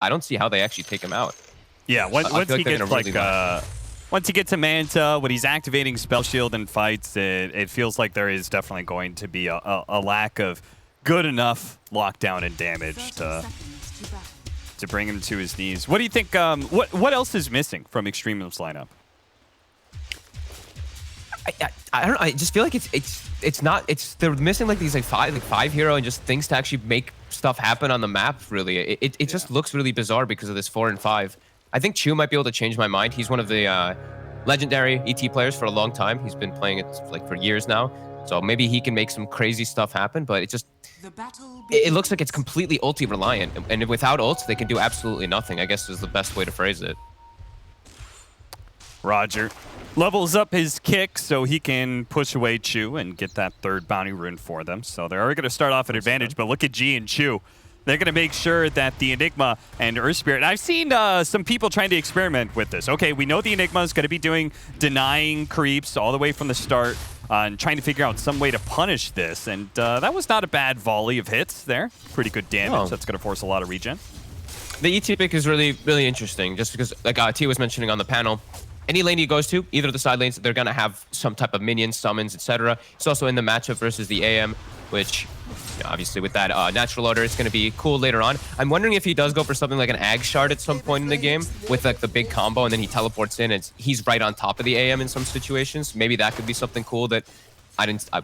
I don't see how they actually take him out. Yeah, once he gets once he gets to Manta, when he's activating Spell Shield in fights, it feels like there is definitely going to be a lack of good enough lockdown and damage to bring him to his knees. What do you think? What else is missing from EXTREMUM's lineup? I don't know. I just feel like they're missing like these five hero and just things to actually make stuff happen on the map. Really, it just looks really bizarre because of this 4 and 5. I think Chu might be able to change my mind. He's one of the legendary ET players for a long time. He's been playing it like for years now. So maybe he can make some crazy stuff happen, but it looks like it's completely ulti reliant. And without ults, they can do absolutely nothing, I guess is the best way to phrase it. Roger levels up his kick so he can push away Chu and get that third bounty rune for them. So they're already going to start off at advantage, but look at G and Chu. They're going to make sure that the Enigma and Earth Spirit... I've seen some people trying to experiment with this. Okay, we know the Enigma is going to be doing denying creeps all the way from the start and trying to figure out some way to punish this. And that was not a bad volley of hits there. Pretty good damage. Oh. That's going to force a lot of regen. The ET pick is really, really interesting just because, like T was mentioning on the panel, any lane he goes to, either of the side lanes, they're going to have some type of minions, summons, etc. It's also in the matchup versus the AM, which... obviously, with that natural order, it's going to be cool later on. I'm wondering if he does go for something like an Ag Shard at some point in the game with like the big combo, and then he teleports in, and he's right on top of the AM in some situations. Maybe that could be something cool that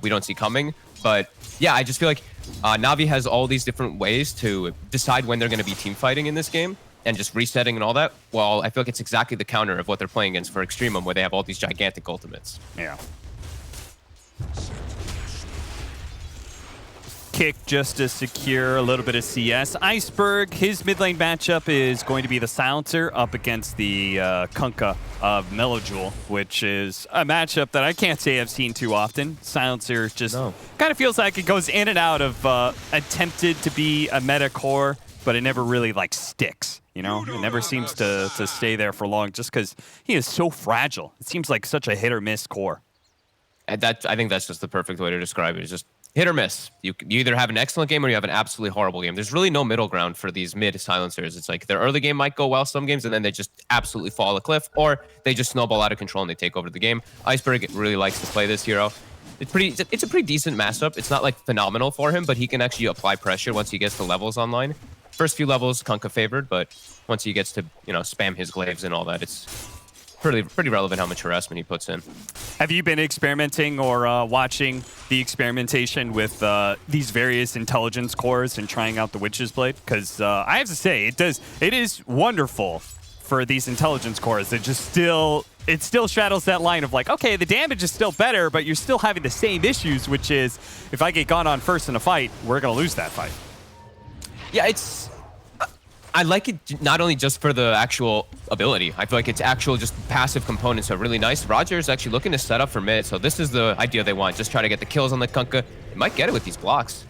we don't see coming. But yeah, I just feel like Na'Vi has all these different ways to decide when they're going to be team fighting in this game and just resetting and all that. Well, I feel like it's exactly the counter of what they're playing against for EXTREMUM, where they have all these gigantic ultimates. Yeah. Kick just to secure a little bit of CS. Iceberg, his mid lane matchup is going to be the Silencer up against the Kunkka of Melojewel, which is a matchup that I can't say I've seen too often. Silencer just kind of feels like it goes in and out of attempted to be a meta core, but it never really like sticks. You know, it never seems to stay there for long just because he is so fragile. It seems like such a hit or miss core. And I think that's just the perfect way to describe it. It's just hit or miss. You either have an excellent game or you have an absolutely horrible game. There's really no middle ground for these mid silencers. It's like their early game might go well some games, and then they just absolutely fall a cliff, or they just snowball out of control and they take over the game. Iceberg really likes to play this hero. It's a pretty decent matchup. It's not like phenomenal for him, but he can actually apply pressure once he gets the levels online. First few levels, Kunkka favored, but once he gets to spam his glaives and all that, it's pretty relevant how much harassment he puts in. Have you been experimenting or watching the experimentation with these various intelligence cores and trying out the Witch's Blade? Because I have to say, it is wonderful for these intelligence cores. It still straddles that line of like, okay, the damage is still better, but you're still having the same issues, which is if I get gone on first in a fight, we're gonna lose that fight. Yeah, I like it not only just for the actual ability. I feel like its actual just passive components are really nice. Roger is actually looking to set up for mid, so this is the idea they want. Just try to get the kills on the Kunkka. They might get it with these blocks.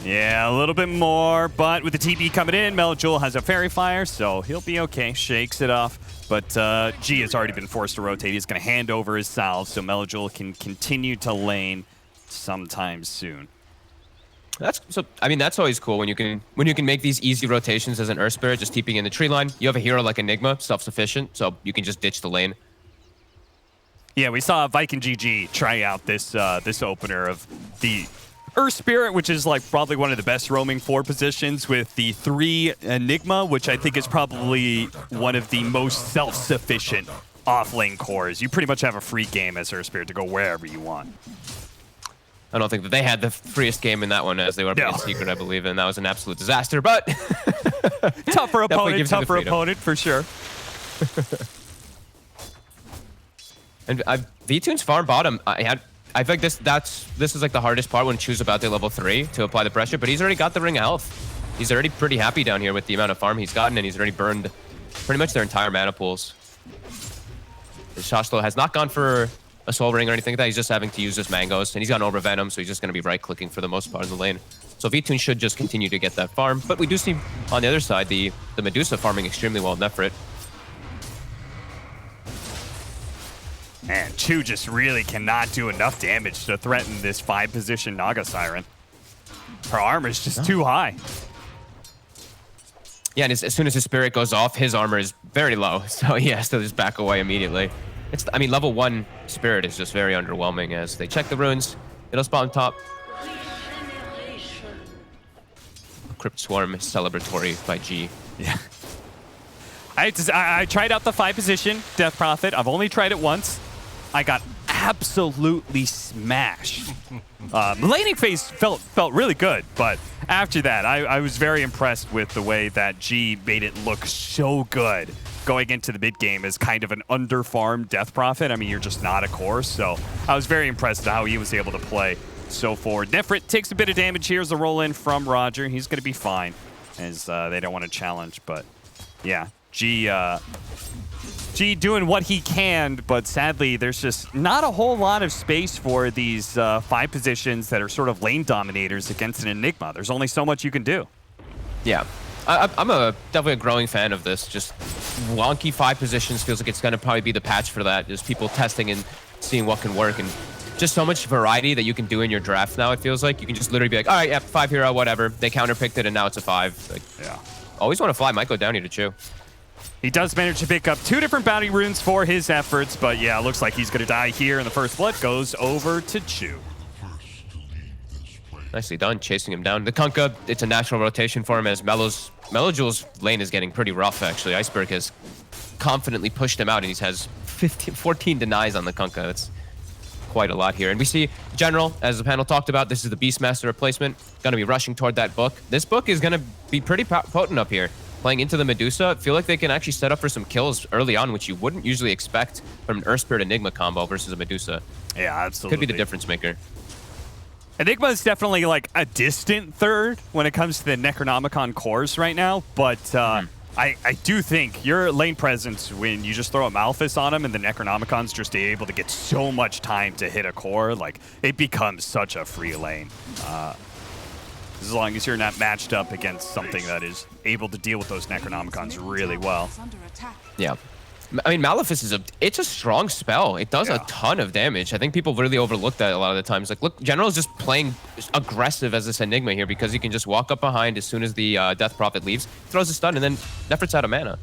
Yeah, a little bit more, but with the TP coming in, Melojewel has a Fairy Fire, so he'll be okay. Shakes it off, but G has already been forced to rotate. He's going to hand over his salve, so Melojewel can continue to lane sometime soon. That's always cool when you can make these easy rotations as an Earth Spirit, just TPing in the tree line. You have a hero like Enigma, self-sufficient, so you can just ditch the lane. Yeah, we saw Viking GG try out this opener of the Earth Spirit, which is like probably one of the best roaming 4 positions with the 3 Enigma, which I think is probably one of the most self-sufficient off-lane cores. You pretty much have a free game as Earth Spirit to go wherever you want. I don't think that they had the freest game in that one as they were playing Secret, I believe, and that was an absolute disaster, but... tougher opponent for sure. And V-Tune's farm bottom, I feel like this is like the hardest part when Chu's about to level 3 to apply the pressure, but he's already got the Ring of Health. He's already pretty happy down here with the amount of farm he's gotten, and he's already burned pretty much their entire mana pools. Shashlo has not gone for a soul ring or anything like that. He's just having to use his mangoes, and he's got Over Venom, so he's just going to be right-clicking for the most part of the lane. So V-Tune should just continue to get that farm, but we do see on the other side the Medusa farming extremely well in Nefrit. Man, Chu just really cannot do enough damage to threaten this 5-position Naga Siren. Her armor is just too high. Yeah, and as soon as his spirit goes off, his armor is very low, so he has to just back away immediately. I mean, level 1 spirit is just very underwhelming as they check the runes. It'll spawn top. Crypt Swarm celebratory by G. Yeah. I tried out the 5 position Death Prophet. I've only tried it once. I got absolutely smashed. Laning phase felt really good, but after that, I was very impressed with the way that G made it look so good going into the mid game as kind of an underfarmed Death Prophet. I mean, you're just not a core, so I was very impressed at how he was able to play so forward. Nefrit takes a bit of damage here as a roll in from Roger. He's going to be fine as they don't want to challenge, but yeah, G doing what he can, but sadly, there's just not a whole lot of space for these 5 positions that are sort of lane dominators against an Enigma. There's only so much you can do. Yeah, I'm definitely a growing fan of this. Just wonky 5 positions feels like it's going to probably be the patch for that. Just people testing and seeing what can work, and just so much variety that you can do in your draft now. It feels like you can just literally be like, all right, yeah, 5 hero, whatever. They counterpicked it, and now it's a 5. Like, yeah. Always want to fly. Might go down here to chew. He does manage to pick up 2 different bounty runes for his efforts, but yeah, it looks like he's going to die here, and the first blood goes over to Chew. Nicely done, chasing him down. The Kunkka, it's a natural rotation for him as Melojul's lane is getting pretty rough, actually. Iceberg has confidently pushed him out, and he has 14 denies on the Kunkka. That's quite a lot here. And we see General, as the panel talked about, this is the Beastmaster replacement, going to be rushing toward that book. This book is going to be pretty potent up here. Playing into the Medusa, I feel like they can actually set up for some kills early on, which you wouldn't usually expect from an Earth Spirit Enigma combo versus a Medusa. Yeah, absolutely. Could be the difference maker. Enigma is definitely like a distant third when it comes to the Necronomicon cores right now, but I do think your lane presence, when you just throw a Malphus on him and the Necronomicon's just able to get so much time to hit a core, like it becomes such a free lane. As long as you're not matched up against something that is able to deal with those Necronomicons really well. Yeah. I mean, Malefice it's a strong spell. It does a ton of damage. I think people really overlook that a lot of the times. Like, look, General is just playing aggressive as this Enigma here because he can just walk up behind as soon as the Death Prophet leaves, throws a stun, and then Nefrit's out of mana.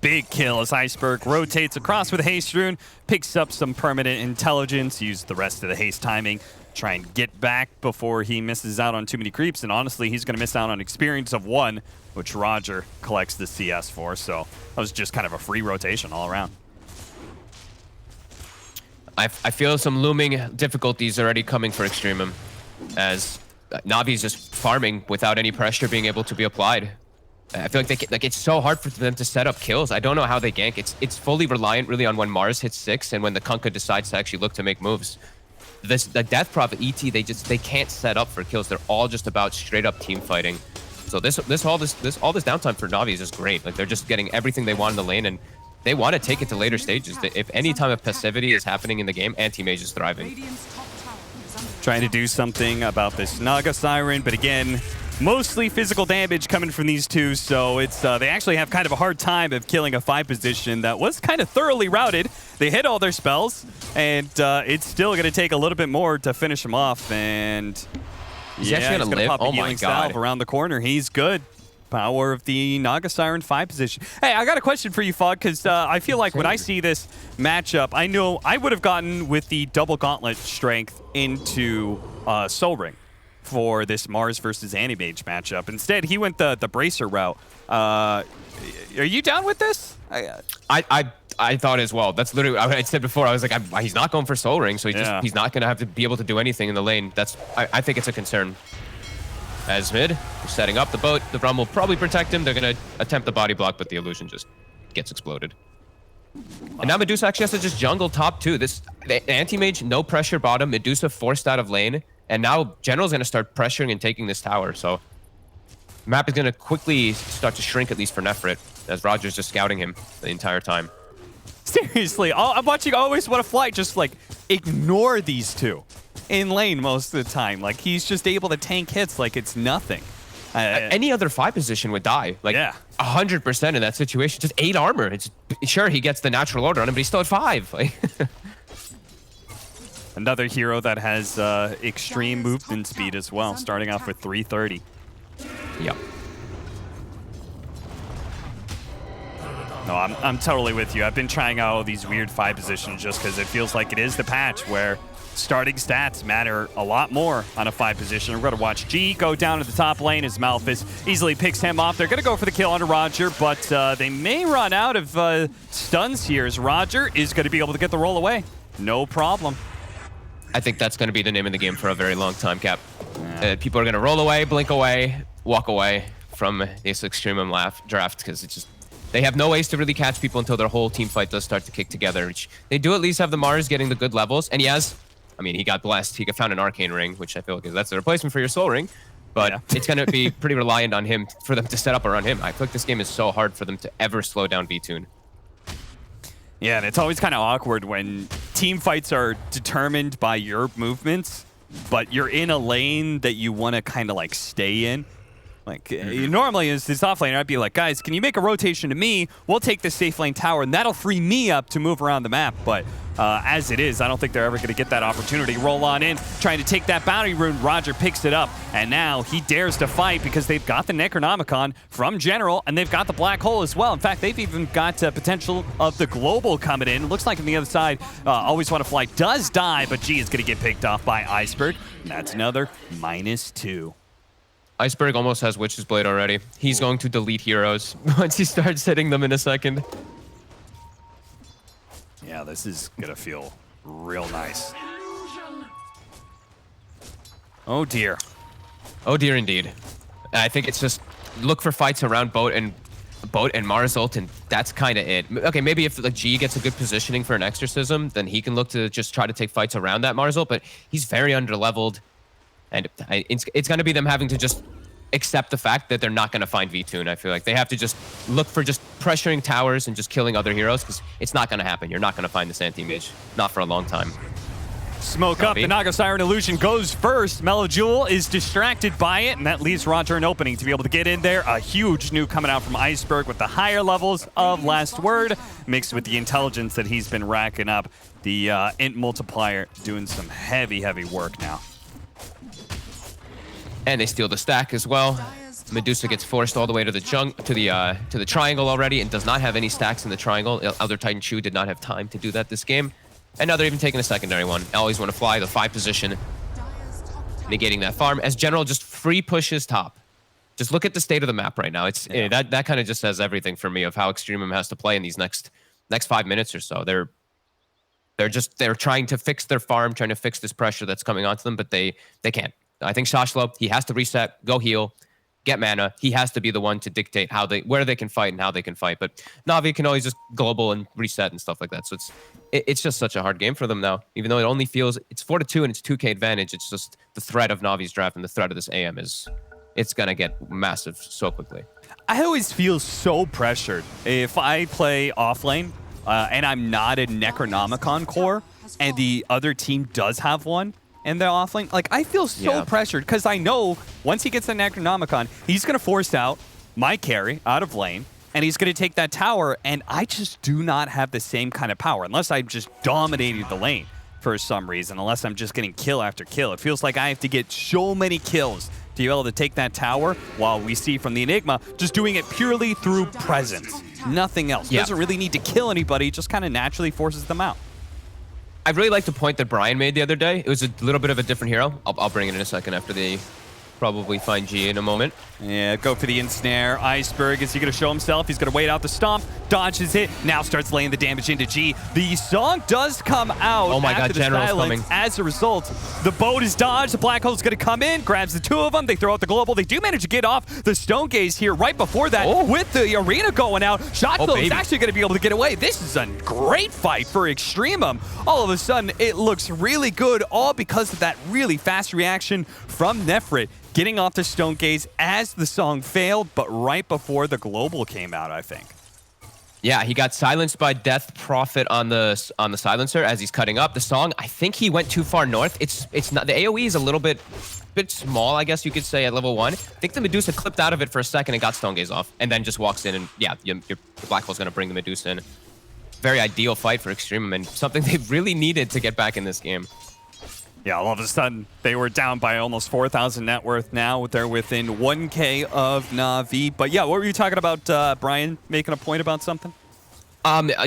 Big kill as Iceberg rotates across with Haste Rune, picks up some permanent intelligence, uses the rest of the haste timing, try and get back before he misses out on too many creeps, and honestly, he's going to miss out on experience of 1, which Roger collects the CS for, so that was just kind of a free rotation all around. I feel some looming difficulties already coming for Extremum, as Navi's just farming without any pressure being able to be applied. I feel like it's so hard for them to set up kills. I don't know how they gank. It's fully reliant really on when Mars hits 6 and when the Kunkka decides to actually look to make moves. The Death Prophet ET, they can't set up for kills. They're all just about straight up team fighting. So all this downtime for Navi is just great. Like, they're just getting everything they want in the lane, and they want to take it to later stages. If any time of passivity is happening in the game, anti-mage is thriving. Trying to do something about this Naga Siren, but again, mostly physical damage coming from these two, so it's they actually have kind of a hard time of killing a 5 position that was kind of thoroughly routed. They hit all their spells, and it's still going to take a little bit more to finish him off, and he's yeah, going to pop a oh healing salve around the corner. He's good. Power of the Naga Siren 5 position. Hey, I got a question for you, Fog, because I feel like when I see this matchup, I know I would have gotten with the double gauntlet strength into Soul Ring for this Mars versus Anti-Mage matchup. Instead, he went the Bracer route. Are you down with this? I thought as well. That's literally, I said before, I was like, he's not going for Soul Ring, so he's not going to have to be able to do anything in the lane. I think it's a concern. As mid, setting up the boat. The Brum will probably protect him. They're going to attempt the body block, but the illusion just gets exploded. And now Medusa actually has to just jungle top 2. The anti-mage, no pressure bottom. Medusa forced out of lane. And now General's going to start pressuring and taking this tower. So map is going to quickly start to shrink, at least for Nefrit, as Roger's just scouting him the entire time. Seriously, I'm watching Always Wanna Fly just like ignore these two in lane most of the time. Like, he's just able to tank hits like it's nothing. Any other 5 position would die. Like, yeah. 100% in that situation. Just 8 armor. Sure, he gets the natural order on him, but he's still at 5. Like, another hero that has extreme movement speed as well, starting off with 330. Yep. No, I'm totally with you. I've been trying out all these weird 5 positions just because it feels like it is the patch where starting stats matter a lot more on a 5 position. We're going to watch G go down to the top lane as Malphus easily picks him off. They're going to go for the kill onto Roger, but they may run out of stuns here as Roger is going to be able to get the roll away. No problem. I think that's going to be the name of the game for a very long time, Cap. People are going to roll away, blink away, walk away from this EXTREMUM draft because it's just they have no ways to really catch people until their whole team fight does start to kick together. Which they do at least have the Mars getting the good levels, and yes, I mean he got blessed. He found an arcane ring, which I feel like that's the replacement for your soul ring. But it's going to be pretty reliant on him for them to set up around him. I feel like this game is so hard for them to ever slow down VTune. Yeah, and it's always kind of awkward when team fights are determined by your movements, but you're in a lane that you want to kind of like stay in. Like, normally as this off lane, I'd be like, guys, can you make a rotation to me? We'll take this safe lane tower, and that'll free me up to move around the map. But as it is, I don't think they're ever going to get that opportunity. Roll on in, trying to take that bounty rune. Roger picks it up, and now he dares to fight because they've got the Necronomicon from General, and they've got the Black Hole as well. In fact, they've even got potential of the Global coming in. Looks like on the other side, Always Want to Fly does die, but G is going to get picked off by Iceberg. That's another -2. Iceberg almost has Witch's Blade already. He's going to delete heroes once he starts hitting them in a second. Yeah, this is going to feel real nice. Oh, dear. Oh, dear, indeed. I think it's just look for fights around Boat and Mars ult, and that's kind of it. Okay, maybe if like G gets a good positioning for an exorcism, then he can look to just try to take fights around that Mars ult, but he's very underleveled. And it's going to be them having to just accept the fact that they're not going to find VTune. I feel like they have to just look for just pressuring towers and just killing other heroes because it's not going to happen. You're not going to find this anti-mage. Not for a long time. Smoke up. The Naga Siren Illusion goes first. Melojewel is distracted by it, and that leaves Roger an opening to be able to get in there. A huge nuke coming out from Iceberg with the higher levels of Last Word, mixed with the intelligence that he's been racking up. The int multiplier doing some heavy, heavy work now. And they steal the stack as well. Medusa gets forced all the way to the triangle already and does not have any stacks in the triangle. Elder Titan Chu did not have time to do that this game. And now they're even taking a secondary one. Always Want to Fly, the 5 position, negating that farm. As General just free pushes top. Just look at the state of the map right now. It's that kind of just says everything for me of how EXTREMUM has to play in these next 5 minutes or so. They're trying to fix their farm, trying to fix this pressure that's coming onto them, but they can't. I think Shashlo, he has to reset, go heal, get mana. He has to be the one to dictate where they can fight and how they can fight. But Na'Vi can always just global and reset and stuff like that. So it's just such a hard game for them now. Even though it only feels it's 4-2 and it's 2K advantage, it's just the threat of Na'Vi's draft and the threat of this AM it's gonna get massive so quickly. I always feel so pressured if I play offlane and I'm not a Necronomicon core and the other team does have one. And they're offlane. Like, I feel so pressured because I know once he gets the Necronomicon, he's going to force out my carry out of lane, and he's going to take that tower, and I just do not have the same kind of power unless I'm just dominating the lane for some reason, unless I'm just getting kill after kill. It feels like I have to get so many kills to be able to take that tower, while we see from the Enigma just doing it purely through presence. Nothing else. Doesn't really need to kill anybody, just kind of naturally forces them out. I really like the point that Brian made the other day. It was a little bit of a different hero. I'll bring it in a second after they probably find G in a moment. Yeah, go for the ensnare. Iceberg, is he going to show himself? He's going to wait out the stomp, dodges it, now starts laying the damage into G. The song does come out. Oh my God, General's coming. As a result, the boat is dodged. The Black Hole's going to come in, grabs the 2 of them. They throw out the global. They do manage to get off the Stone Gaze here right before that with the arena going out. Shotflow is actually going to be able to get away. This is a great fight for EXTREMUM. All of a sudden, it looks really good, all because of that really fast reaction from Nefrit, getting off the Stone Gaze as the song failed, but right before the global came out, I think. Yeah, he got silenced by Death Prophet on the silencer as he's cutting up the song. I think he went too far north. It's not, the AoE is a little bit small, I guess you could say, at level 1. I think the Medusa clipped out of it for a second and got Stone Gaze off, and then just walks in, and yeah, your Black Hole's gonna bring the Medusa in. Very ideal fight for EXTREMUM, and something they really needed to get back in this game. Yeah, all of a sudden, they were down by almost 4,000 net worth. Now they're within 1K of Na'Vi. But yeah, what were you talking about, Brian, making a point about something?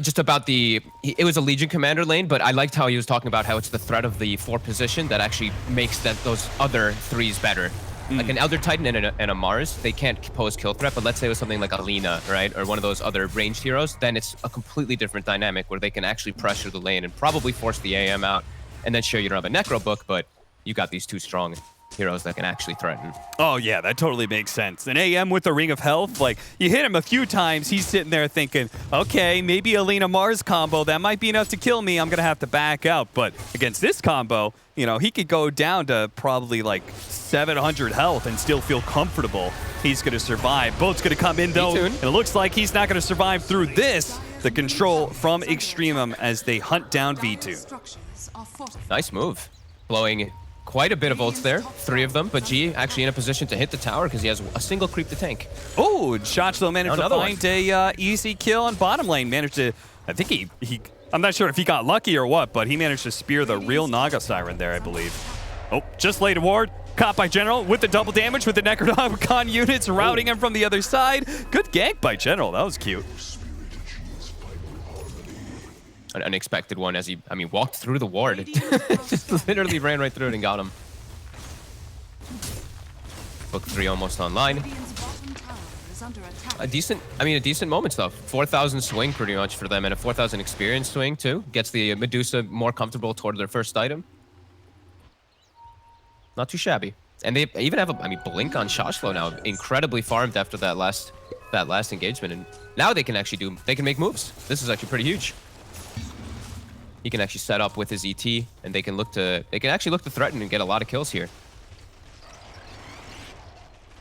Just about it was a Legion commander lane, but I liked how he was talking about how it's the threat of the 4 position that actually makes those other 3s better. Like an Elder Titan and a Mars, they can't pose kill threat, but let's say it was something like a Lina, right? Or one of those other ranged heroes, then it's a completely different dynamic where they can actually pressure the lane and probably force the AM out. And then sure, you don't have a Necro book, but you got these 2 strong heroes that can actually threaten. Oh, yeah, that totally makes sense. An AM with the Ring of Health, like, you hit him a few times, he's sitting there thinking, okay, maybe a Lina Mars combo, that might be enough to kill me, I'm going to have to back out. But against this combo, you know, he could go down to probably like 700 health and still feel comfortable he's going to survive. Boat's going to come in, though, and it looks like he's not going to survive through this. The control from EXTREMUM as they hunt down V2. Nice move. Blowing quite a bit of ults there, 3 of them, but G actually in a position to hit the tower because he has a single creep to tank. Oh, Shotchlo managed to find a easy kill on bottom lane. Managed to, I think he I'm not sure if he got lucky or what, but he managed to spear the real Naga Siren there, I believe. Oh, just laid a ward. Caught by General with the double damage with the Necronomicon units routing him from the other side. Good gank by General. That was cute. An unexpected one as he, walked through the ward. Just literally ran right through it and got him. Book 3 almost online. A decent moment though. 4,000 swing pretty much for them, and a 4,000 experience swing too. Gets the Medusa more comfortable toward their first item. Not too shabby. And they even have a, Blink on Shotchlo now. Incredibly farmed after that last engagement, and now they can actually make moves. This is actually pretty huge. He can actually set up with his ET, and they can actually look to threaten and get a lot of kills here.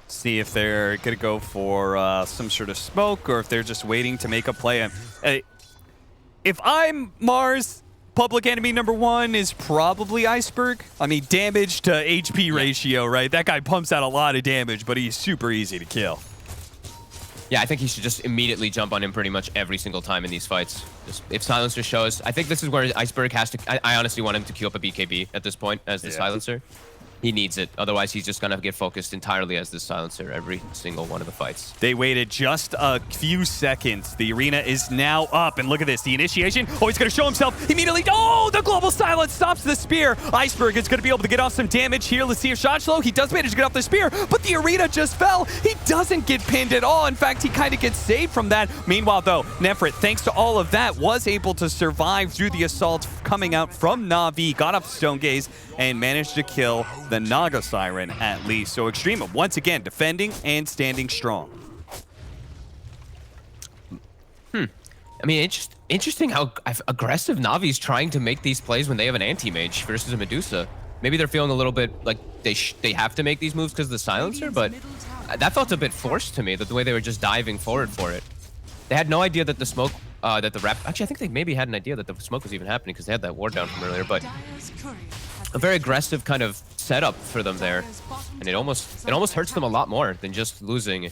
See if they're gonna go for some sort of smoke, or if they're just waiting to make a play. If I'm Mars, public enemy number 1 is probably Iceberg. Damage to HP ratio, right? That guy pumps out a lot of damage, but he's super easy to kill. Yeah, I think he should just immediately jump on him pretty much every single time in these fights. Just, if Silencer shows, I think this is where Iceberg has to. I honestly want him to queue up a BKB at this point as the Silencer. He needs it. Otherwise, he's just going to get focused entirely as the Silencer every single one of the fights. They waited just a few seconds. The arena is now up. And look at this. The initiation. Oh, he's going to show himself immediately. Oh, the global silence stops the spear. Iceberg is going to be able to get off some damage here. Let's see if Shotchlo, he does manage to get off the spear, but the arena just fell. He doesn't get pinned at all. In fact, he kind of gets saved from that. Meanwhile, though, Nefrit, thanks to all of that, was able to survive through the assault coming out from Na'Vi, got off Stone Gaze, and managed to kill the Naga Siren at least. So EXTREMUM, once again, defending and standing strong. Interesting how aggressive Navi's trying to make these plays when they have an anti-mage versus a Medusa. Maybe they're feeling a little bit like they have to make these moves because of the Silencer, but that felt a bit forced to me, that the way they were just diving forward for it. They had no idea that the smoke, that the rap... Actually, I think they maybe had an idea that the smoke was even happening because they had that ward down from earlier, but... A very aggressive kind of setup for them there, and it almost hurts them a lot more than just losing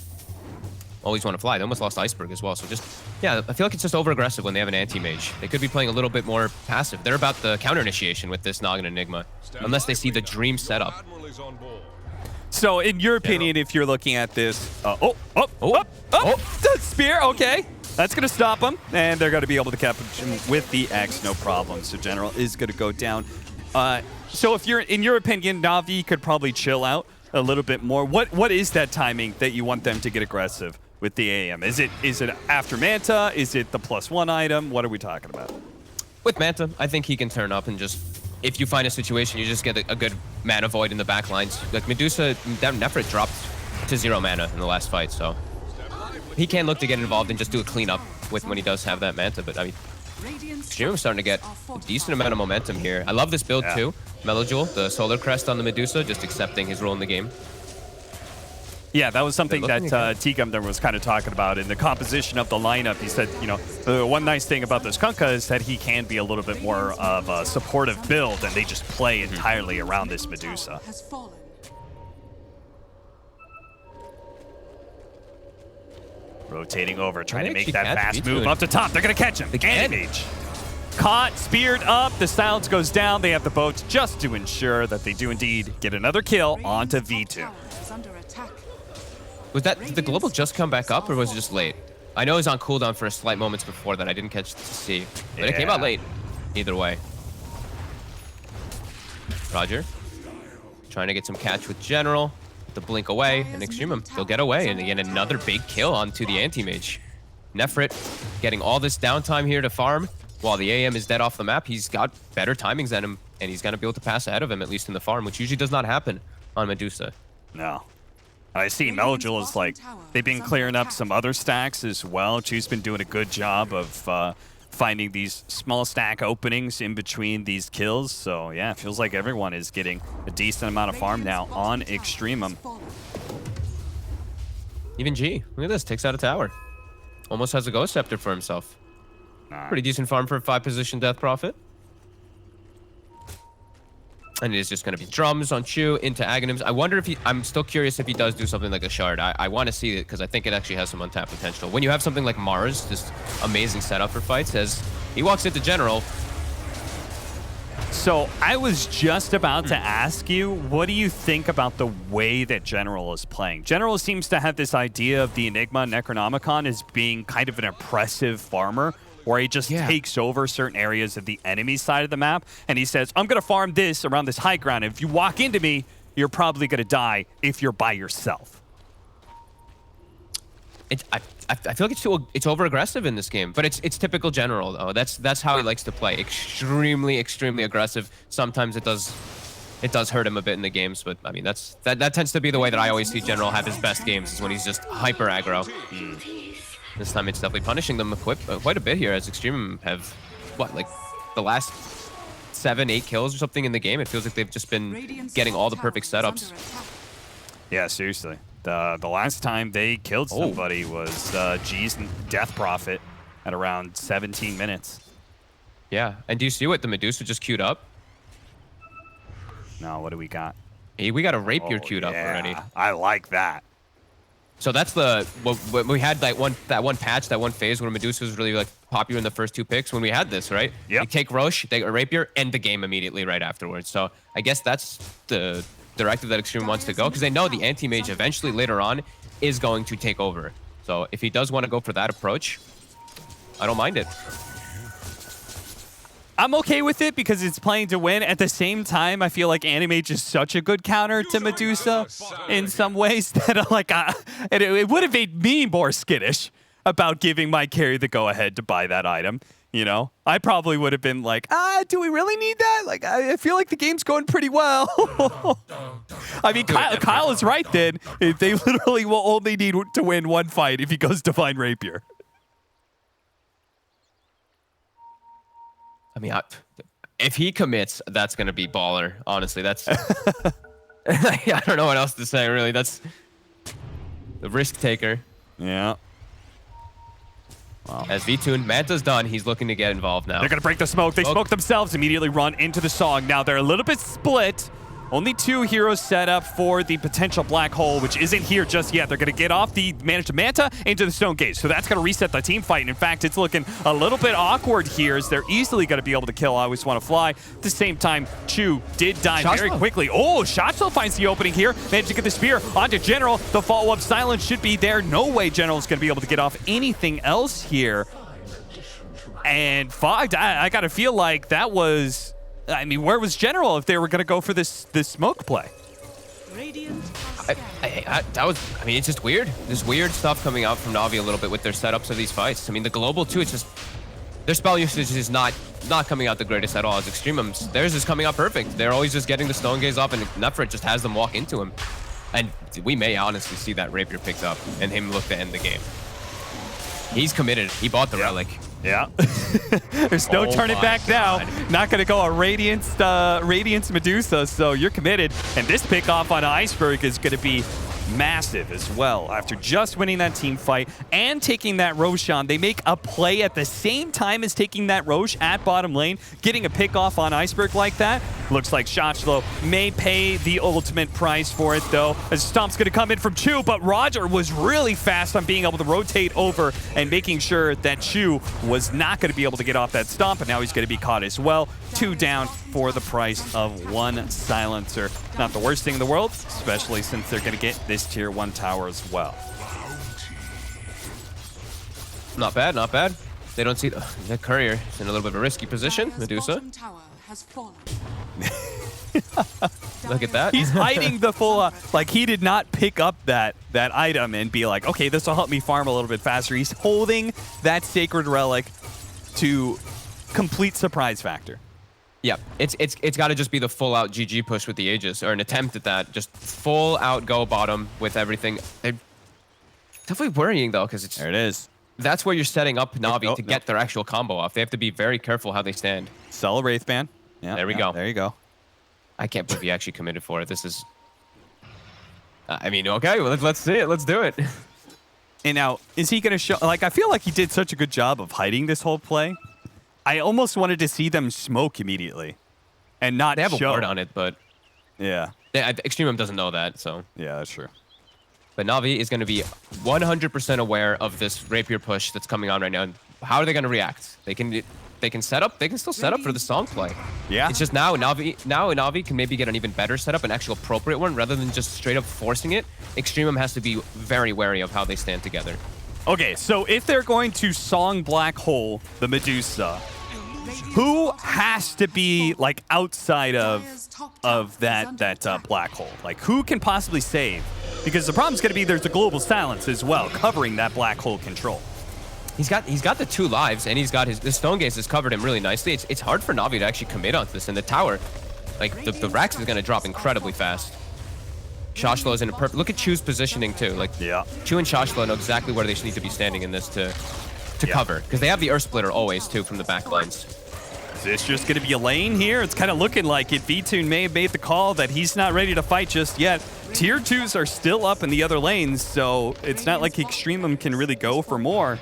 Always Want to Fly. They almost lost Iceberg as well, so just, yeah, I feel like it's just over-aggressive when they have an anti-mage. They could be playing a little bit more passive. They're about the counter-initiation with this Noggin Enigma, unless they see the dream setup. So, in your opinion, if you're looking at this, the spear, okay. That's going to stop them, and they're going to be able to catch him with the X, no problem. So General is going to go down. So if you're, in your opinion, Na'Vi could probably chill out a little bit more. What is that timing that you want them to get aggressive with the AM? Is it after Manta? Is it the +1 item? What are we talking about? With Manta, I think he can turn up and just, if you find a situation, you just get a good mana void in the back lines. Like Medusa, that Nefrit dropped to 0 mana in the last fight, so he can look to get involved and just do a cleanup with when he does have that Manta. But EXTREMUM's starting to get a decent amount of momentum here. I love this build too. Melojewel, the Solar Crest on the Medusa, just accepting his role in the game. Yeah, that was something that T-Gum was kind of talking about in the composition of the lineup. He said, you know, the one nice thing about this Kunkka is that he can be a little bit more of a supportive build, and they just play entirely around this Medusa. Rotating over, trying to make that fast move up to top. They're going to catch him. Anti-mage. Caught, speared up. The silence goes down. They have the boats just to ensure that they do indeed get another kill onto V2. Did the global just come back up, or was it just late? I know it was on cooldown for a slight moments before that I didn't catch to see. But it came out late. Either way. Roger. Trying to get some catch with General. The blink away, and EXTREMUM, they'll get away. And again, another big kill onto the anti-mage. Nefrit getting all this downtime here to farm. While the AM is dead off the map, he's got better timings than him, and he's going to be able to pass ahead of him, at least in the farm, which usually does not happen on Medusa. No. I see Melojul is like, they've been clearing up some other stacks as well. Chu's been doing a good job of finding these small stack openings in between these kills. So yeah, it feels like everyone is getting a decent amount of farm now on EXTREMUM. Even G, look at this, takes out a tower. Almost has a Ghost Scepter for himself. Pretty decent farm for a 5-position Death Prophet. And it is just going to be drums on Chu into Aghanims. I wonder if he... I'm still curious if he does do something like a Shard. I want to see it because I think it actually has some untapped potential. When you have something like Mars, this amazing setup for fights, as he walks into General. So I was just about to ask you, what do you think about the way that General is playing? General seems to have this idea of the Enigma Necronomicon as being kind of an oppressive farmer, where he just takes over certain areas of the enemy side of the map, and he says, I'm going to farm this around this high ground. If you walk into me, you're probably going to die if you're by yourself. I feel like it's over-aggressive in this game, but it's typical General, though. That's how he likes to play. Extremely aggressive. Sometimes it does hurt him a bit in the games, but I mean, that tends to be the way that I always see General have his best games, is when he's just hyper aggro. This time it's definitely punishing them quite a bit here, as EXTREMUM have, what, like the last 7-8 kills or something in the game. It feels like they've just been getting all the perfect setups. Yeah, seriously. The last time they killed somebody was G's Death Prophet at around 17 minutes. Yeah, and do you see what the Medusa just queued up? No, what do we got? Hey, we got a Rapier queued up already. I like that. So that's what we had that one patch, that one phase when Medusa was really like popular in the first 2 picks when we had this, right? Yeah. You take Roche, they a Rapier, end the game immediately right afterwards. So I guess that's the directive that EXTREMUM wants to go, because they know the anti-mage eventually later on is going to take over. So if he does want to go for that approach, I don't mind it. I'm okay with it because it's playing to win. At the same time, I feel like Anti-Mage is such a good counter to Medusa in some ways that like it would have made me more skittish about giving my carry the go-ahead to buy that item. You know, I probably would have been like, do we really need that? Like, I feel like the game's going pretty well. I mean, Kyle is right then. They literally will only need to win one fight if he goes Divine Rapier. I mean, if he commits, that's going to be baller. Honestly, that's... I don't know what else to say, really. That's the risk taker. Yeah. Wow. As V-Tune, Manta's done. He's looking to get involved now. They're going to break the smoke. They smoke themselves, immediately run into the song. Now they're a little bit split. Only 2 heroes set up for the potential black hole, which isn't here just yet. They're going to get off the managed Manta into the Stone Gate. So that's going to reset the team fight. And in fact, it's looking a little bit awkward here, as they're easily going to be able to kill I Always Want to Fly. At the same time, Chu did die very quickly. Oh, Shotshell finds the opening here. Managed to get the spear onto General. The follow-up silence should be there. No way General's going to be able to get off anything else here. And Fogged, I got to feel like that was... I mean, where was General if they were going to go for this smoke play? I mean, it's just weird. There's weird stuff coming out from Na'Vi a little bit with their setups of these fights. I mean, the global too, it's just their spell usage is not coming out the greatest at all. As EXTREMUM's, theirs is coming out perfect. They're always just getting the Stone Gaze off, and Nefrit just has them walk into him. And we may honestly see that Rapier picked up and him look to end the game. He's committed. He bought the relic. Yeah. There's no turning back now. Not going to go a Radiance Medusa, so you're committed. And this pick off on Iceberg is going to be massive as well. After just winning that team fight and taking that Roshan, they make a play at the same time as taking that Rosh at bottom lane, getting a pick off on Iceberg like that. Looks like Shotshell may pay the ultimate price for it, though, as Stomp's going to come in from Chu, but Roger was really fast on being able to rotate over and making sure that Chu was not going to be able to get off that Stomp, and now he's going to be caught as well. 2 down for the price of 1 silencer. Not the worst thing in the world, especially since they're going to get this tier 1 tower as well. Not bad, not bad. They don't see the courier. It's in a little bit of a risky position. Medusa. Look at that. He's hiding the full, like he did not pick up that item and be like, okay, this will help me farm a little bit faster. He's holding that sacred relic to complete surprise factor. Yeah, it's got to just be the full out GG push with the Aegis, or an attempt at that. Just full out go bottom with everything. They're definitely worrying though, because it's there. It is. That's where you're setting up Na'Vi to get their actual combo off. They have to be very careful how they stand. Sell Wraithband. Yeah, there we go. There you go. I can't believe he actually committed for it. This is... I mean, okay, well, let's see it. Let's do it. And now, is he going to show... Like, I feel like he did such a good job of hiding this whole play. I almost wanted to see them smoke immediately and not They have show. a ward on it, but... Yeah. EXTREMUM doesn't know that, so... Yeah, that's true. But Na'Vi is going to be 100% aware of this Rapier push that's coming on right now. How are they going to react? They can set up. They can still set up for the song play. Yeah. It's just now Na'Vi can maybe get an even better setup, an actual appropriate one, rather than just straight up forcing it. EXTREMUM has to be very wary of how they stand together. Okay, so if they're going to song Black Hole the Medusa, who has to be like outside of that black hole? Like who can possibly save? Because the problem's going to be there's a global silence as well covering that black hole control. He's got the 2 lives, and he's got the Stone Gaze has covered him really nicely. It's hard for Na'Vi to actually commit onto this, and the tower, like the Rax is going to drop incredibly fast. Shashlo is in a perfect... Look at Chu's positioning too. Like Chu and Shashlo know exactly where they need to be standing in this to cover, because they have the Earth Splitter always too from the back lines. Is this just going to be a lane here? It's kind of looking like it. V-Tune may have made the call that he's not ready to fight just yet. Tier 2s are still up in the other lanes, so it's not like EXTREMUM can really go for more.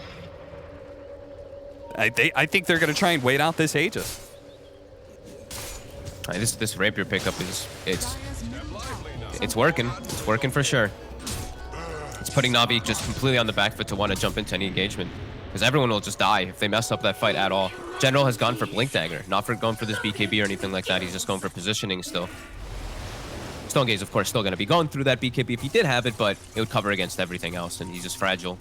I think they're going to try and wait out this Aegis. This Rapier pickup it's working. It's working for sure. It's putting Na'Vi just completely on the back foot to want to jump into any engagement, because everyone will just die if they mess up that fight at all. General has gone for Blink Dagger, not for going for this BKB or anything like that. He's just going for positioning still. Stone Gaze, of course, still going to be going through that BKB if he did have it, but it would cover against everything else, and he's just fragile.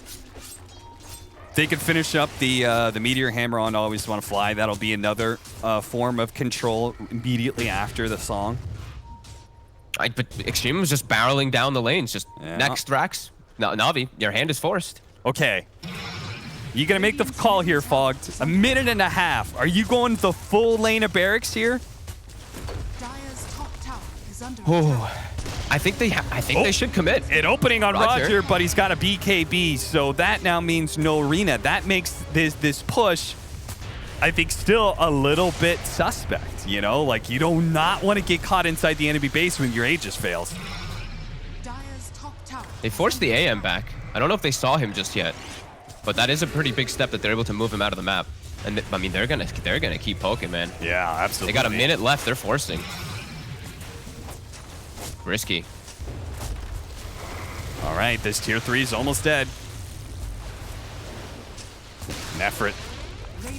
They could finish up the Meteor Hammer on Always Want to Fly. That'll be another form of control immediately after the song. But EXTREMUM was just barreling down the lanes. Just next Rax. No, Na'Vi, your hand is forced. Okay. You gonna make the call here, Fogged. 1.5 minutes. Are you going the full lane of barracks here? I think they should commit. It opening on Roger, but he's got a BKB, so that now means no arena. That makes this push, I think, still a little bit suspect. You know, like you do not want to get caught inside the enemy base when your Aegis fails. They forced the AM back. I don't know if they saw him just yet, but that is a pretty big step that they're able to move him out of the map. And I mean, they're gonna keep poking, man. Yeah, absolutely. They got a minute left. They're forcing. Risky. All right, this tier 3 is almost dead. Nefrit,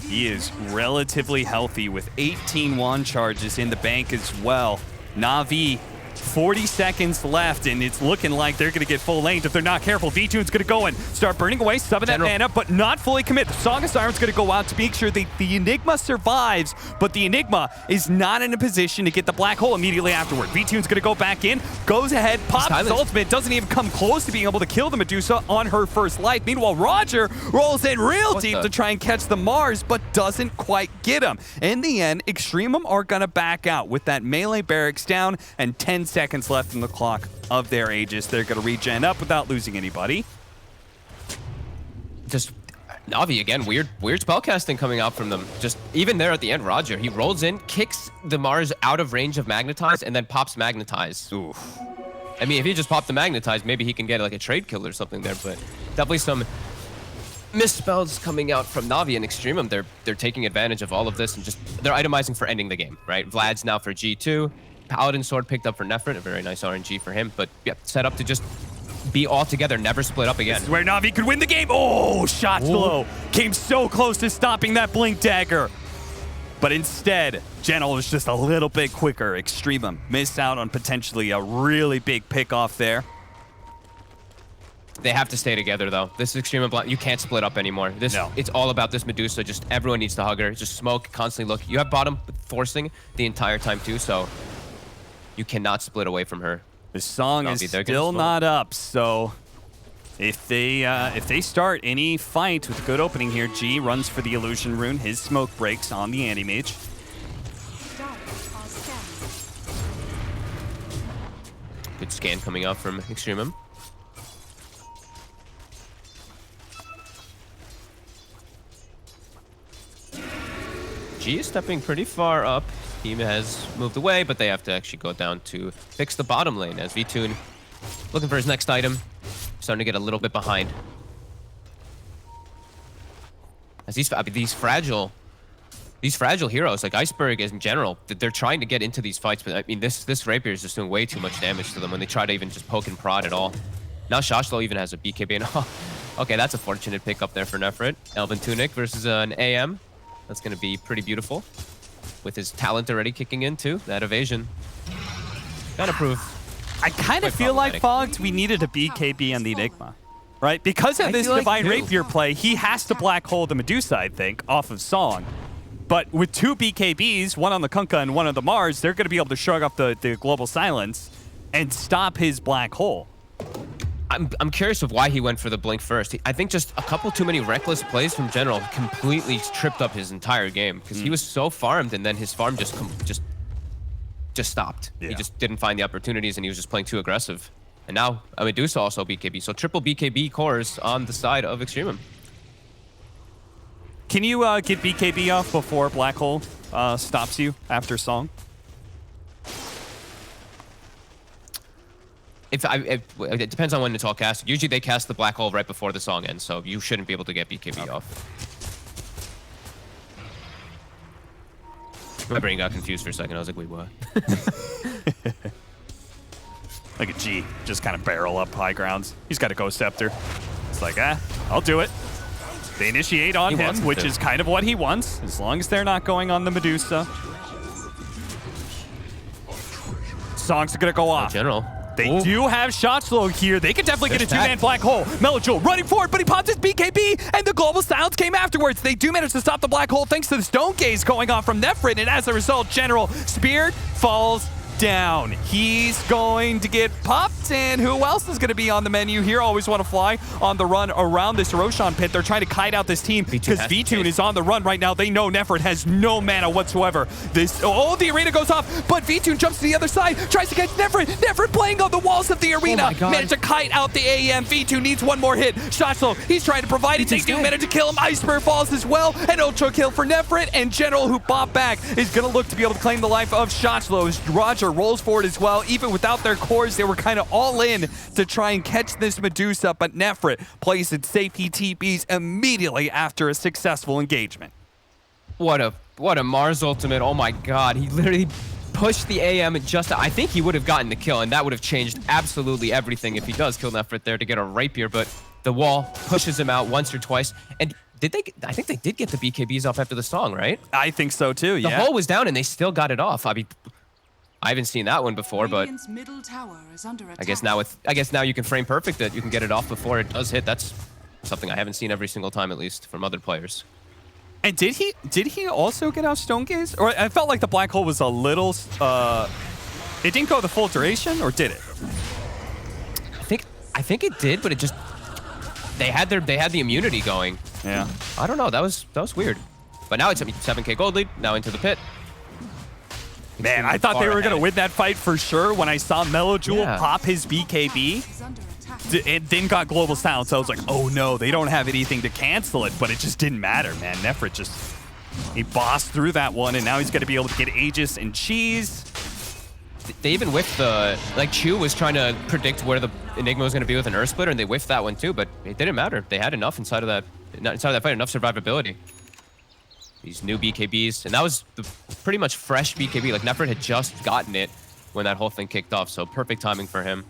he is relatively healthy with 18 wand charges in the bank as well. Na'Vi, 40 seconds left, and it's looking like they're going to get full lane if they're not careful. V-Tune's going to go and start burning away some of that mana, but not fully commit. The Song of Siren's going to go out to make sure the Enigma survives, but the Enigma is not in a position to get the black hole immediately afterward. V-Tune's going to go back in, goes ahead, pops his ultimate, doesn't even come close to being able to kill the Medusa on her first life. Meanwhile, Roger rolls in real deep to try and catch the Mars, but doesn't quite get him. In the end, EXTREMUM are going to back out with that melee barracks down and 10 seconds left in the clock of their Aegis. They're going to regen up without losing anybody. Just Na'Vi again, weird spellcasting coming out from them. Just even there at the end, Roger, he rolls in, kicks the Mars out of range of Magnetize, and then pops Magnetize. Oof. I mean, if he just popped the Magnetize, maybe he can get like a trade kill or something there, but definitely some misspells coming out from Na'Vi and EXTREMUM. They're taking advantage of all of this and just they're itemizing for ending the game, right? Vlad's now for G2. Paladin Sword picked up for Nefrit, a very nice RNG for him, but yeah, set up to just be all together, never split up again. This is where Na'Vi could win the game. Oh, shots below. Came so close to stopping that Blink Dagger. But instead, Genel was just a little bit quicker. EXTREMUM missed out on potentially a really big pick off there. They have to stay together, though. This is EXTREMUM. You can't split up anymore. It's all about this Medusa. Just everyone needs to hug her. Just smoke, constantly look. You have bottom forcing the entire time, too, so you cannot split away from her. The song is still not up, so if they start any fight with a good opening here, G runs for the illusion rune. His smoke breaks on the anti-mage. Good scan coming out from EXTREMUM. G is stepping pretty far up. Team has moved away, but they have to actually go down to fix the bottom lane as Vtoon looking for his next item. Starting to get a little bit behind. As these fragile heroes, like Iceberg in general, they're trying to get into these fights, but I mean, this Rapier is just doing way too much damage to them when they try to even just poke and prod at all. Now Shashlo even has a BKB, and okay, that's a fortunate pick up there for Nefrit. Elven Tunic versus an AM. That's going to be pretty beautiful. With his talent already kicking in, too. That evasion. Gotta prove. I kind of feel like, Fogged, we needed a BKB on the Enigma. Right? Because of this Divine Rapier play, he has to black hole the Medusa, I think, off of Song. But with 2 BKBs, one on the Kunkka and one on the Mars, they're going to be able to shrug off the Global Silence and stop his black hole. I'm curious of why he went for the blink first. I think just a couple too many reckless plays from General completely tripped up his entire game because he was so farmed and then his farm just stopped. Yeah. He just didn't find the opportunities and he was just playing too aggressive. And now Medusa also BKB, so triple BKB cores on the side of EXTREMUM. Can you get BKB off before Black Hole stops you after Song? It depends on when it's all casted. Usually they cast the Black Hole right before the song ends, so you shouldn't be able to get BKB off. My brain got confused for a second. I was like, wait, what? Like a G, just kind of barrel up high grounds. He's got a Ghost Scepter. It's like, I'll do it. They initiate on him, which is kind of what he wants, as long as they're not going on the Medusa. Song's gonna go off. General. They do have shot slow here. They could definitely get a 2-man Black Hole. Melojul running forward, but he pops his BKB, and the Global Silence came afterwards. They do manage to stop the Black Hole thanks to the Stone Gaze going off from Nefrit, and as a result, General Spear falls down. He's going to get popped, and who else is going to be on the menu here? Always want to fly on the run around this Roshan pit. They're trying to kite out this team because Vtoon is on the run right now. They know Nefrit has no mana whatsoever. The arena goes off, but Vtoon jumps to the other side, tries to catch Nefrit. Nefrit playing on the walls of the arena. Managed to kite out the AM. Vtoon needs one more hit. Shotslow, he's trying to provide it. They do manage to kill him. Iceberg falls as well. An ultra kill for Nefrit, and General, who bopped back, is going to look to be able to claim the life of Shotslow as Roger rolls forward as well. Even without their cores, they were kind of all in to try and catch this Medusa, but Nefrit plays it safe. He TPs immediately after a successful engagement. What a Mars ultimate. Oh my god. He literally pushed the AM just... I think he would have gotten the kill, and that would have changed absolutely everything if he does kill Nefrit there to get a Rapier, but the wall pushes him out once or twice, and I think they did get the BKBs off after the song, right? I think so too, yeah. The hole was down and they still got it off. I mean, I haven't seen that one before, but I guess now you can frame perfect that you can get it off before it does hit. That's something I haven't seen every single time, at least from other players. And did he also get out Stone Gaze? Or I felt like the Black Hole was a little it didn't go the full duration, or did it? I think it did, but it just they had the immunity going. Yeah. I don't know. That was weird. But now it's a 7K gold lead. Now into the pit. Man, I thought they were going to win that fight for sure when I saw Melojul pop his BKB and then got Global Silence. I was like, oh no, they don't have anything to cancel it, but it just didn't matter, man. Nefrit he bossed through that one, and now he's going to be able to get Aegis and Cheese. They even whiffed Chu was trying to predict where the Enigma was going to be with an Earth Splitter, and they whiffed that one too, but it didn't matter. They had enough inside of that fight, enough survivability. These new BKBs, and that was the pretty much fresh BKB. Like, Nefrit had just gotten it when that whole thing kicked off, so perfect timing for him.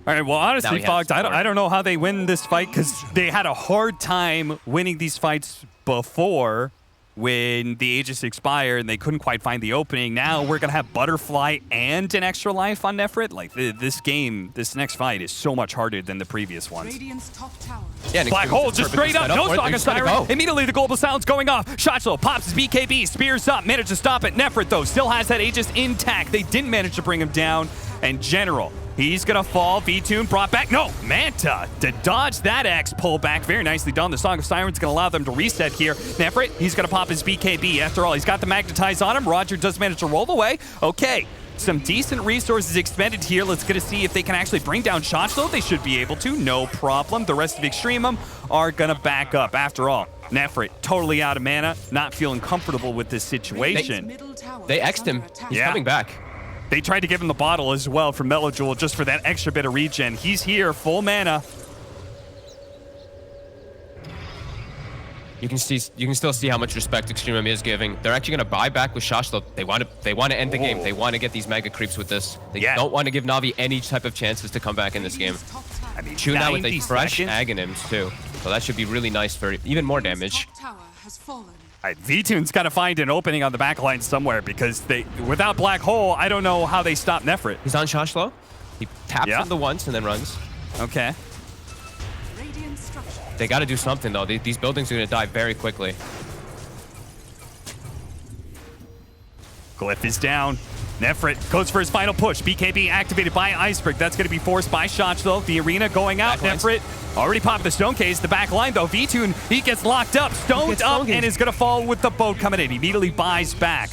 All right, well, honestly, Fox, I don't know how they win this fight because they had a hard time winning these fights before. when the Aegis expired and they couldn't quite find the opening. Now we're going to have Butterfly and an extra life on Nefrit. Like, this game, this next fight is so much harder than the previous ones. Yeah, Black hole just straight up. No Saga Siren. Go. Immediately the global sound's going off. Shotchlo pops his BKB, spears up, managed to stop it. Nefrit, though, still has that Aegis intact. They didn't manage to bring him down. And General, he's going to fall. V-Tune brought back. No, Manta to dodge that X pullback. Very nicely done. The Song of Siren's going to allow them to reset here. Nefrit, he's going to pop his BKB. After all, he's got the Magnetize on him. Roger does manage to roll away. Okay. Some decent resources expended here. Let's get to see if they can actually bring down Shotchlo. They should be able to. No problem. The rest of EXTREMUM are going to back up. After all, Nefrit totally out of mana. Not feeling comfortable with this situation. They X'd him. He's coming back. They tried to give him the bottle as well from Melojewel just for that extra bit of regen. He's here, full mana. You can still see how much respect EXTREMUM is giving. They're actually going to buy back with Shotchlo. They want to end the game. They want to get these mega creeps with this. They don't want to give Na'Vi any type of chances to come back in this game. I mean, Chew now with a fresh seconds. Aghanims too. So that should be really nice for even more damage. V-Tune's got to find an opening on the back line somewhere because without Black Hole, I don't know how they stop Nefrit. He's on Shotchlo. He taps him the once and then runs. Okay. They got to do something though. These buildings are going to die very quickly. Glyph is down. Nefrit goes for his final push. BKB activated by Iceberg. That's going to be forced by Shotchlo. The arena going out. Nefrit already popped the stone case. The back line, though. V-Tune, he gets locked up, stoned up, and is going to fall with the boat coming in. Immediately buys back.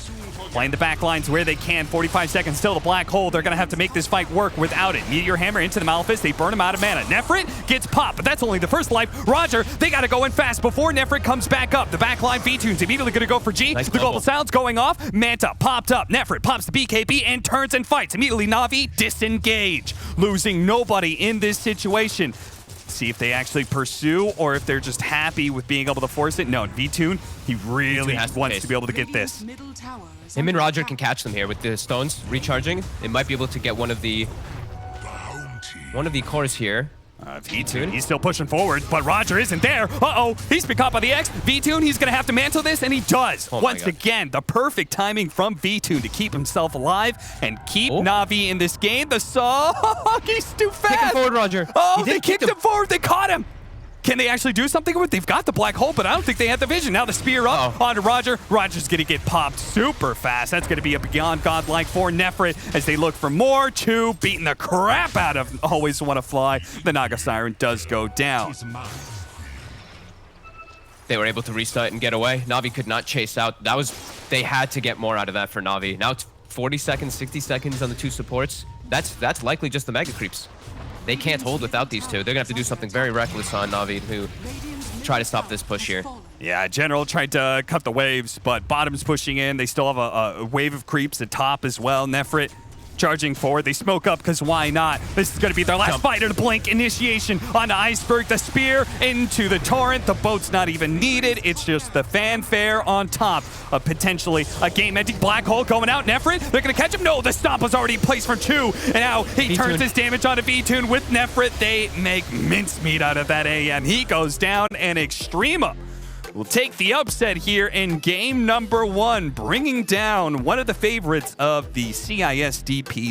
Playing the back lines where they can. 45 seconds still. The Black Hole. They're going to have to make this fight work without it. Meteor Hammer into the Malefice. They burn him out of mana. Nefrit gets popped, but that's only the first life. Roger, they got to go in fast before Nefrit comes back up. The back line, V-Tune's immediately going to go for G. Nice the global sound's going off. Manta popped up. Nefrit pops the BKB and turns and fights. Immediately Na'Vi disengage. Losing nobody in this situation. See if they actually pursue or if they're just happy with being able to force it. No, V-Tune, he really wants to be able to get this. Him and Roger can catch them here with the stones recharging. They might be able to get one of the cores here. V-Tune, he's still pushing forward, but Roger isn't there. Uh-oh, he's been caught by the X. V-Tune, he's going to have to mantle this, and he does. Once again, the perfect timing from V-Tune to keep himself alive and keep Na'Vi in this game. The saw, he's too fast. Kick him forward, Roger. Oh, they kicked him forward. They caught him. Can they actually do something with it? They've got the Black Hole, but I don't think they had the vision. Now the spear up onto Roger. Roger's going to get popped super fast. That's going to be a beyond godlike for Nefrit as they look for more. Two beating the crap out of Always Want to Fly. The Naga Siren does go down. They were able to restart and get away. Na'Vi could not chase out. They had to get more out of that for Na'Vi. Now it's 40 seconds, 60 seconds on the two supports. That's likely just the mega creeps. They can't hold without these two. They're going to have to do something very reckless on Na'Vi to try to stop this push here. Yeah, General tried to cut the waves, but bottom's pushing in. They still have a wave of creeps at top as well. Nefrit charging forward. They smoke up because why not? This is going to be their last fight of the blink. Initiation onto Iceberg. The spear into the torrent. The boat's not even needed. It's just the fanfare on top of potentially a game-ending Black Hole going out. Nefrit, they're going to catch him. No, the stomp was already in place for two. And now he turns his damage onto V-Tune with Nefrit. They make mincemeat out of that AM. He goes down, and EXTREMUM will take the upset here in game number one, bringing down one of the favorites of the CIS DPC.